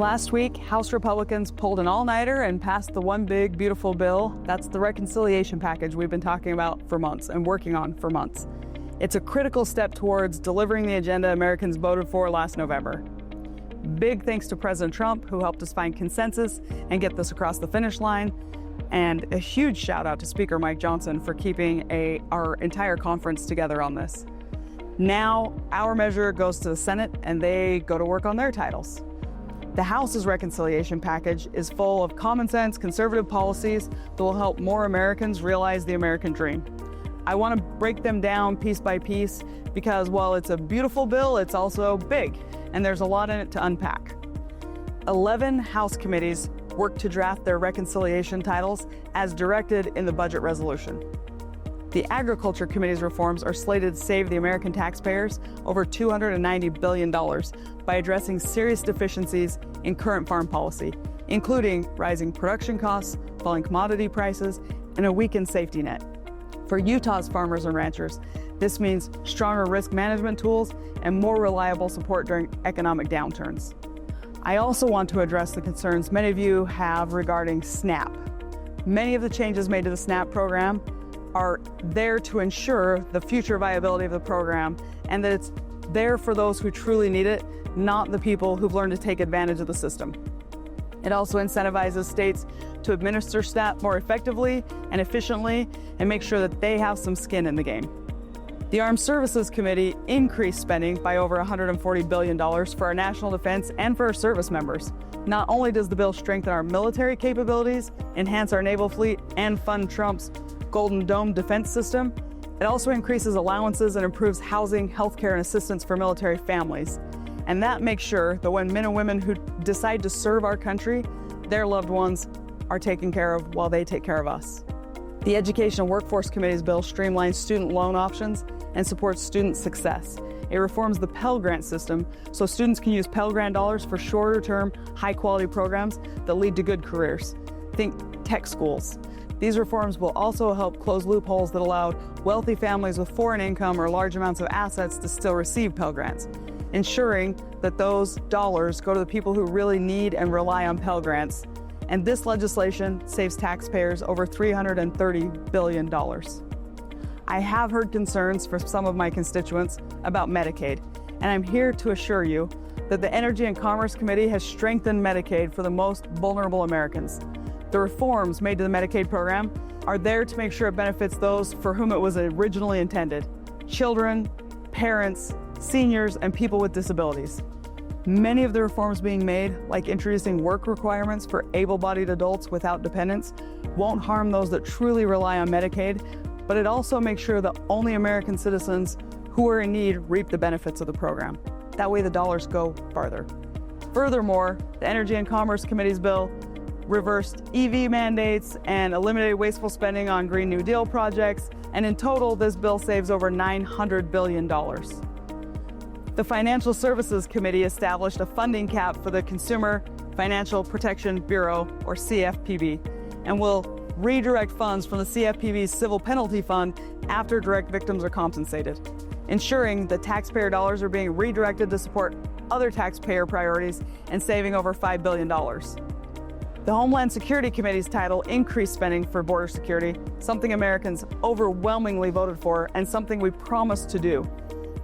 Last week, House Republicans pulled an all-nighter and passed the one big, beautiful bill. That's the reconciliation package we've been talking about for months and working on for months. It's a critical step towards delivering the agenda Americans voted for last November. Big thanks to President Trump, who helped us find consensus and get this across the finish line. And a huge shout out to Speaker Mike Johnson for keeping our entire conference together on this. Now, our measure goes to the Senate and they go to work on their titles. The House's reconciliation package is full of common sense, conservative policies that will help more Americans realize the American dream. I want to break them down piece by piece because while it's a beautiful bill, it's also big, and there's a lot in it to unpack. 11 House committees worked to draft their reconciliation titles as directed in the budget resolution. The Agriculture Committee's reforms are slated to save the American taxpayers over $290 billion by addressing serious deficiencies in current farm policy, including rising production costs, falling commodity prices, and a weakened safety net. For Utah's farmers and ranchers, this means stronger risk management tools and more reliable support during economic downturns. I also want to address the concerns many of you have regarding SNAP. Many of the changes made to the SNAP program are there to ensure the future viability of the program and that it's there for those who truly need it, not the people who've learned to take advantage of the system. It also incentivizes states to administer SNAP more effectively and efficiently and make sure that they have some skin in the game. The Armed Services Committee increased spending by over $140 billion for our national defense and for our service members. Not only does the bill strengthen our military capabilities, enhance our naval fleet, and fund Trump's Golden Dome defense system, it also increases allowances and improves housing, healthcare, and assistance for military families. And that makes sure that when men and women who decide to serve our country, their loved ones are taken care of while they take care of us. The Education and Workforce Committee's bill streamlines student loan options and supports student success. It reforms the Pell Grant system so students can use Pell Grant dollars for shorter-term, high-quality programs that lead to good careers. Think tech schools. These reforms will also help close loopholes that allowed wealthy families with foreign income or large amounts of assets to still receive Pell Grants, ensuring that those dollars go to the people who really need and rely on Pell Grants. And this legislation saves taxpayers over $330 billion. I have heard concerns from some of my constituents about Medicaid, and I'm here to assure you that the Energy and Commerce Committee has strengthened Medicaid for the most vulnerable Americans. The reforms made to the Medicaid program are there to make sure it benefits those for whom it was originally intended: children, parents, seniors, and people with disabilities. Many of the reforms being made, like introducing work requirements for able-bodied adults without dependents, won't harm those that truly rely on Medicaid, but it also makes sure that only American citizens who are in need reap the benefits of the program. That way the dollars go farther. Furthermore, the Energy and Commerce Committee's bill reversed EV mandates and eliminated wasteful spending on Green New Deal projects, and in total, this bill saves over $900 billion. The Financial Services Committee established a funding cap for the Consumer Financial Protection Bureau, or CFPB, and will redirect funds from the CFPB's Civil Penalty Fund after direct victims are compensated, ensuring that taxpayer dollars are being redirected to support other taxpayer priorities and saving over $5 billion. The Homeland Security Committee's title increased spending for border security, something Americans overwhelmingly voted for and something we promised to do.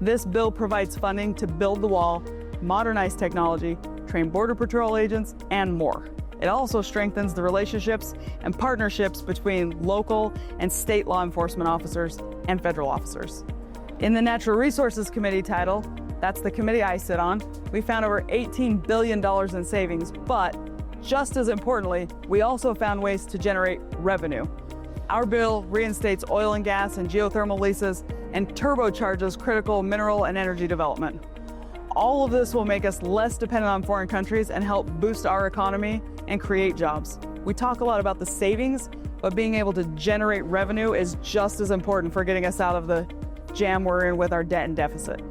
This bill provides funding to build the wall, modernize technology, train Border Patrol agents, and more. It also strengthens the relationships and partnerships between local and state law enforcement officers and federal officers. In the Natural Resources Committee title, that's the committee I sit on, we found over $18 billion in savings, but just as importantly, we also found ways to generate revenue. Our bill reinstates oil and gas and geothermal leases and turbocharges critical mineral and energy development. All of this will make us less dependent on foreign countries and help boost our economy and create jobs. We talk a lot about the savings, but being able to generate revenue is just as important for getting us out of the jam we're in with our debt and deficit.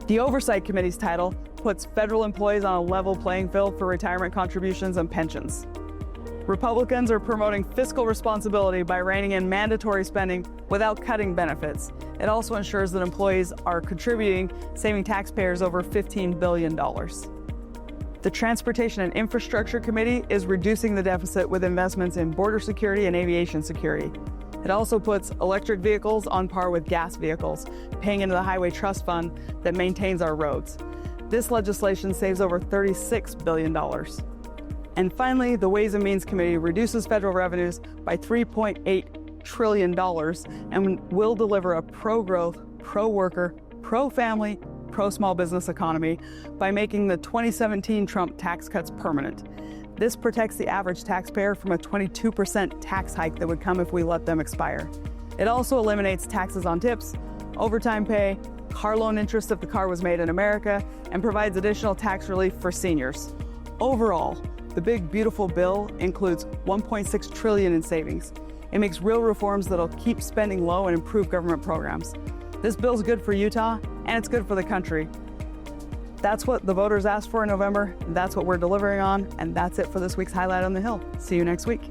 The Oversight Committee's title puts federal employees on a level playing field for retirement contributions and pensions. Republicans are promoting fiscal responsibility by reining in mandatory spending without cutting benefits. It also ensures that employees are contributing, saving taxpayers over $15 billion. The Transportation and Infrastructure Committee is reducing the deficit with investments in border security and aviation security. It also puts electric vehicles on par with gas vehicles, paying into the Highway Trust Fund that maintains our roads. This legislation saves over $36 billion. And finally, the Ways and Means Committee reduces federal revenues by $3.8 trillion and will deliver a pro-growth, pro-worker, pro-family, pro-small business economy by making the 2017 Trump tax cuts permanent. This protects the average taxpayer from a 22% tax hike that would come if we let them expire. It also eliminates taxes on tips, overtime pay, car loan interest if the car was made in America, and provides additional tax relief for seniors. Overall, the big beautiful bill includes $1.6 trillion in savings. It makes real reforms that'll keep spending low and improve government programs. This bill's good for Utah, and it's good for the country. That's what the voters asked for in November. That's what we're delivering on, and that's it for this week's Highlight on the Hill. See you next week.